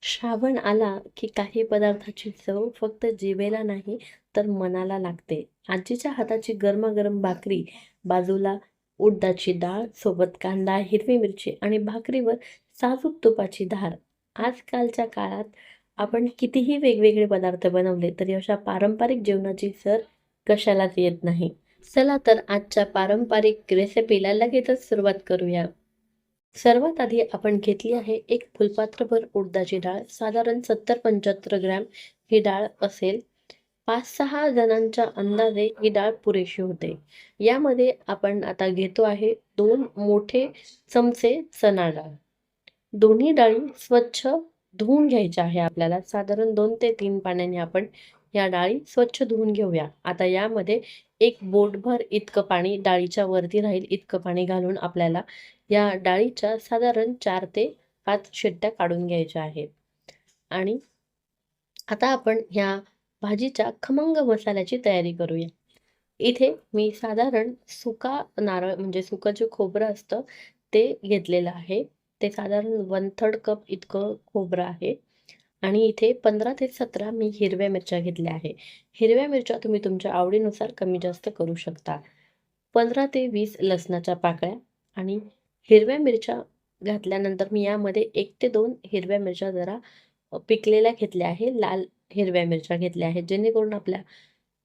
श्रावण आला की काही पदार्थाची चव फक्त जिभेला नाही तर मनाला लागते. आजीच्या हाताची गरमागरम भाकरी, बाजूला उडदाची डाळ, सोबत कांदा, हिरवी मिरची आणि भाकरीवर साजूक तुपाची धार. आजकालच्या काळात आपण कितीही वेगवेगळे पदार्थ बनवले तरी अशा पारंपरिक जेवणाची सर कशालाच येत नाही. चला तर आजच्या पारंपरिक रेसिपीला लगेचच सुरुवात करूया. सर्वात आधी आपण घेतली आहे एक फुलपात्रभर उडदाची डाळ, साधारण 70-75 ग्रॅम ही डाळ असेल. 5-6 जणांच्या अंदाजे ही डाळ पुरेशी होते. यामध्ये आपण आता घेतो आहे 2 मोठे चमचे चणा डाळ. दोन्ही डाळी स्वच्छ धुवून घ्यायच्या आहे आपल्याला. साधारण 2 ते 3 पाण्याने आपण या डाळी स्वच्छ धुवून घेऊया. आता यामध्ये एक बोटभर इतकं पाणी, डाळीच्या वरती राहील इतकं पाणी घालून आपल्याला या डाळीच्या साधारण 4 ते 5 शिट्ट्या काढून घ्यायच्या आहेत. आणि आता आपण ह्या भाजीच्या खमंग मसाल्याची तयारी करूया. इथे मी साधारण सुका नारळ म्हणजे सुकं जे खोबरं असतं ते घेतलेलं आहे. ते साधारण 1/3 कप इतकं खोबरं आहे. आणि इथे 15 ते 17 मी हिरव्या मिरच्या घेतल्या आहे. हिरव्या मिरच्या तुम्ही तुमच्या आवडीनुसार कमी जास्त करू शकता. 15 ते 20 लसणाच्या पाकळ्या आणि हिरव्या मिरच्या घातल्यानंतर मी यामध्ये 1 ते 2 हिरव्या मिरच्या जरा पिकलेल्या घेतल्या आहे. लाल हिरव्या मिरच्या घेतल्या आहेत, जेणेकरून आपल्या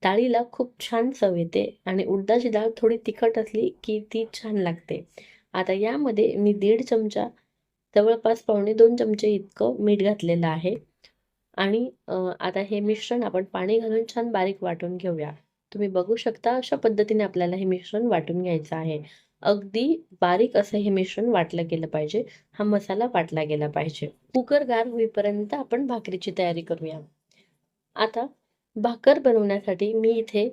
डाळीला खूप छान चव येते आणि उडदाची डाळ थोडी तिखट असली की ती छान लागते. आता यामध्ये मी 1.5 चमचा, जवळपास पावणे 2 चमचे इतकं मीठ घातलेलं आहे. आणि आता हे मिश्रण आपण पाणी घालून छान बारीक वाटून घेऊया. तुम्ही बघू शकता अशा पद्धतीने आपल्याला हे मिश्रण वाटून घ्यायचं आहे. अगदी बारीक असं हे मिश्रण वाटलं गेलं पाहिजे. हा मसाला वाटला गेला पाहिजे. कुकर गार होईपर्यंत आपण भाकरीची तयारी करूया. आता भाकर बनवण्यासाठी मी इथे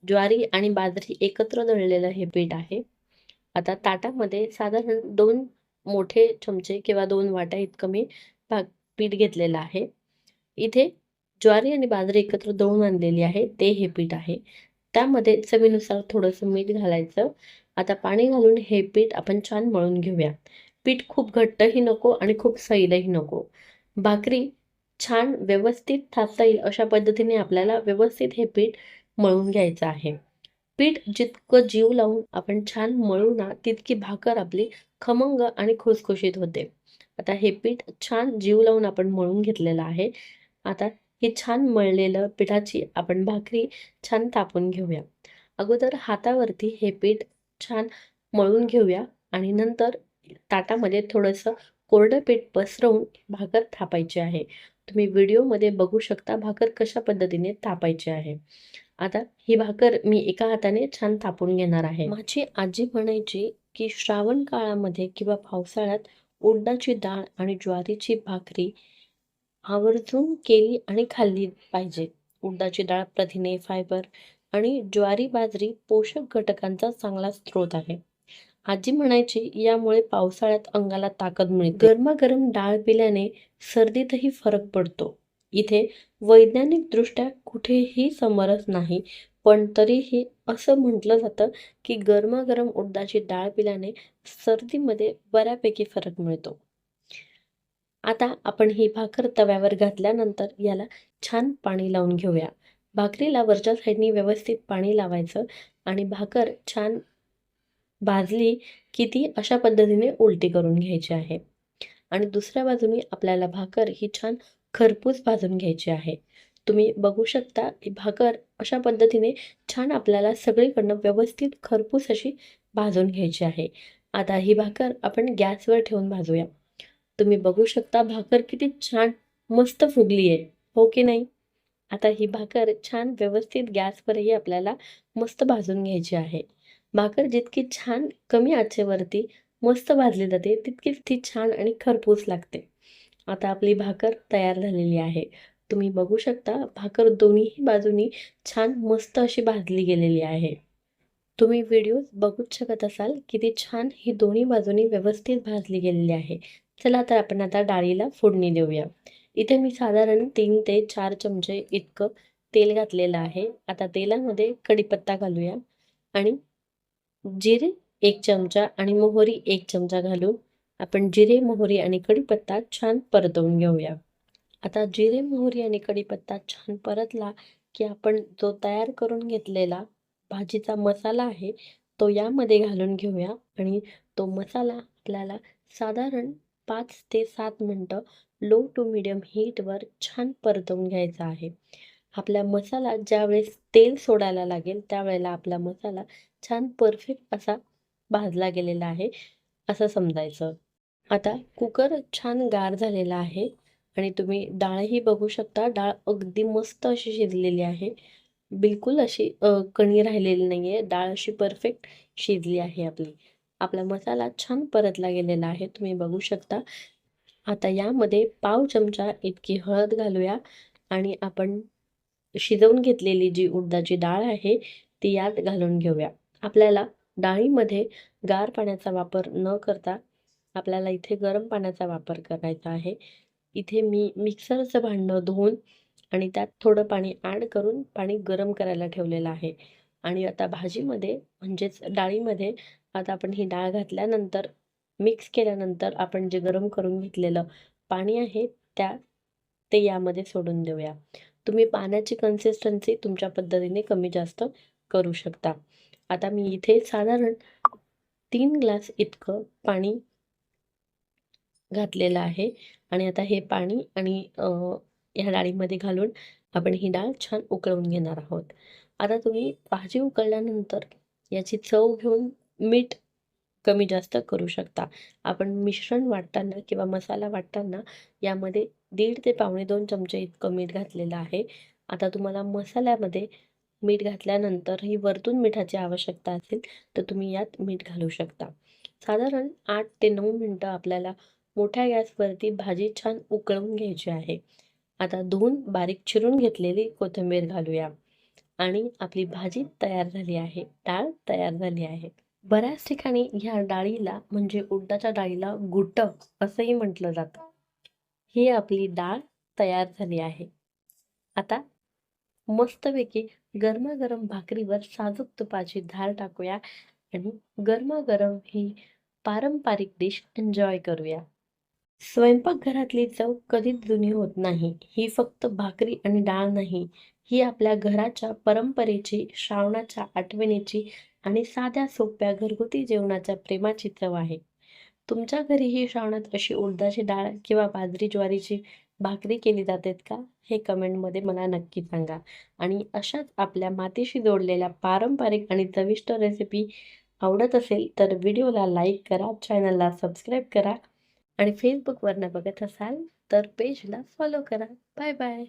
ज्वारी आणि बाजरी एकत्र दळलेलं हे पीठ आहे. आता ताटामध्ये साधारण 2 मोठे चमचे किंवा 2 वाट्या इतकं मी पीठ घेतलेलं आहे. इथे ज्वारी आणि बाजरी एकत्र दळून आणलेली आहे, ते हे पीठ आहे. त्यामध्ये चवीनुसार थोडंसं मीठ घालायचं. आता पाणी घालून हे पीठ आपण छान मळून घेऊया. पीठ खूप घट्टही नको आणि खूप सैलही नको. भाकरी छान व्यवस्थित थापता येईल अशा पद्धतीने आपल्याला व्यवस्थित हे पीठ मळून घ्यायचं आहे. पीठ जितकं जीव लावून आपण छान मळू ना, तितकी भाकर आपली खमंग आणि खुसखुशीत होते. आता हे पीठ छान जीव लावून आपण मळून घेतलेलं आहे. आता हे छान मळलेलं पिठाची आपण भाकरी छान थापून घेऊया. अगोदर हातावरती हे पीठ छान मळून घेऊया आणि नंतर ताटामध्ये थोडंसं कोरडं पीठ पसरवून भाकर थापायची आहे. तुम्ही व्हिडिओमध्ये बघू शकता भाकर कशा पद्धतीने थापायची आहे. आता ही भाकर मी एका हाताने छान थापून घेणार आहे. माझी आजी म्हणायची की श्रावण काळामध्ये किंवा पावसाळ्यात उडदाची डाळ आणि ज्वारीची भाकरी आवर्जून केली आणि खाल्ली पाहिजे. उडदाची डाळ प्रथिने, फायबर आणि ज्वारी बाजरी पोषक घटकांचा चांगला स्रोत आहे. आजी म्हणायची यामुळे पावसाळ्यात अंगाला ताकद मिळते. गरमागरम डाळ पिल्याने सर्दीतही फरक पडतो. इथे वैज्ञानिकदृष्ट्या कुठेही समरस नाही, पण तरीही असं म्हटलं जातं की गरमागरम उडदाची डाळ पिल्याने सर्दीमध्ये बऱ्यापैकी फरक मिळतो. आता आपण ही भाकर तव्यावर घातल्यानंतर याला छान पाणी लावून घेऊया. भाकरीला वरच्या साईडनी व्यवस्थित पाणी लावायचं आणि भाकर छान भाजली की ती अशा पद्धतीने उलटी करून घ्यायची आहे. आणि दुसऱ्या बाजूने आपल्याला भाकर ही छान खरपूस भाजून घ्यायची आहे. तुम्ही बघू शकता ही भाकर अशा पद्धतीने छान आपल्याला सगळीकडनं व्यवस्थित खरपूस अशी भाजून घ्यायची आहे. आता ही भाकर आपण गॅसवर ठेवून भाजूया. तुम्ही बघू शकता भाकर किती छान मस्त फुगली आहे, हो की नाही? आता ही भाकर छान व्यवस्थित गॅसवरही आपल्याला मस्त भाजून घ्यायची आहे. भाकर जितकी छान कमी आचेवरती मस्त भाजली जाते, तितकीच ती छान आणि खरपूस लागते. आता आपली भाकर तयार झालेली आहे. तुम्ही बघू शकता भाकर दोन्हीही बाजूनी छान मस्त अशी भाजली गेलेली आहे. तुम्ही व्हिडिओ बघूच शकत असाल किती छान ही दोन्ही बाजूनी व्यवस्थित भाजली गेलेली आहे. चला तर आपण आता डाळीला फोडणी देऊया. इथे मी साधारण 3 ते 4 चमचे इतकं तेल घातलेलं आहे. आता तेलामध्ये कढीपत्ता घालूया आणि जिरे 1 चमचा आणि मोहरी 1 चमचा घालून आपण जिरे, मोहरी आणि कढीपत्ता छान परतवून घेऊया. आता जिरे, मोहरी आणि कढीपत्ता छान परतला, की आपण जो तयार करून घेतलेला भाजीचा मसाला आहे, तो यामध्ये घालून घेऊया आणि तो मसाला आपल्याला साधारण 5 ते 7 मिनिटं लो टू मीडियम हीटवर छान परतवून घ्यायचा आहे. आपला मसाला ज्यावेळेस तेल सोडायला लागेल, त्यावेळेला आपला मसाला छान परफेक्ट असा भाजला गेलेला आहे, असं समजायचं. आता कुकर छान गार झालेला आहे आणि तुम्ही डाळही बघू शकता. डाळ अगदी मस्त अशी शिजलेली आहे. बिलकुल अशी कणी राहिलेली नाही आहे. डाळ अशी परफेक्ट शिजली आहे आपली. आपला मसाला छान परतला गेलेला आहे. तुम्ही बघू शकता. आता यामध्ये पाव चमचा इतकी हळद घालूया आणि आपण शिजवून घेतलेली जी उडदाची डाळ आहे, ती यात घालून घेऊया. आपल्याला डाळीमध्ये गार पाण्याचा वापर न करता आपल्याला इथे गरम पाण्याचा वापर करायचा आहे. इथे मी मिक्सरचं भांडं धुवून आणि त्यात थोडं पाणी ॲड करून पाणी गरम करायला ठेवलेलं आहे. आणि आता भाजीमध्ये म्हणजेच डाळीमध्ये आता आपण ही डाळ घातल्यानंतर मिक्स केल्यानंतर आपण जे गरम करून घेतलेलं पाणी आहे ते यामध्ये सोडून देऊया. तुम्ही पाण्याची कन्सिस्टन्सी तुमच्या पद्धतीने कमी जास्त करू शकता. आता मी इथे साधारण 3 ग्लास इतकं पाणी घातलेलं आहे आणि आता हे पाणी आणि ह्या डाळीमध्ये घालून आपण ही डाळ छान उकळवून घेणार आहोत. आता तुम्ही भाजी उकळल्यानंतर याची चव घेऊन मीठ कमी जास्त करू शकता. आपण मिश्रण वाटताना किंवा मसाला वाटताना यामध्ये 1.5 ते पावणे 2 चमचे इतकं मीठ घातलेलं आहे. आता तुम्हाला मसाल्यामध्ये मीठ घातल्यानंतर ही वरतून मिठाची आवश्यकता असेल, तर तुम्ही यात मीठ घालू शकता. साधारण 8 ते 9 मिनिटं आपल्याला मोठ्या गॅसवरती भाजी छान उकळवून घ्यायची आहे. आता धुवून बारीक चिरून घेतलेली कोथिंबीर घालूया आणि आपली भाजी तयार झाली आहे. डाळ तयार झाली आहे. बऱ्याच ठिकाणी ह्या डाळीला म्हणजे उडदाच्या डाळीला घुटं असंही म्हटलं जातं. ही आपली डाळ तयार झाली आहे. आता मस्तपैकी गरमागरम भाकरीवर साजूक तुपाची धार टाकूया आणि गरमागरम ही पारंपरिक डिश एन्जॉय करूया. स्वयंपाकघरातली चव कधीच जुनी होत नाही. ही फक्त भाकरी आणि डाळ नाही. ही आपल्या घराच्या परंपरेची, श्रावणाच्या आठवणीची आणि साध्या सोप्या घरगुती जेवणाच्या प्रेमाची चव आहे. तुमच्या घरीही श्रावणात अशी उडदाची डाळ किंवा बाजरी ज्वारीची भाकरी केली जाते का? हे कमेंटमध्ये मला नक्की सांगा. आणि अशाच आपल्या मातीशी जोडलेल्या पारंपरिक आणि चविष्ट रेसिपी आवडत असेल तर व्हिडिओला लाईक करा, चॅनलला सबस्क्राईब करा आणि फेसबुकवरनं बघत असाल तर पेजला फॉलो करा. Bye bye.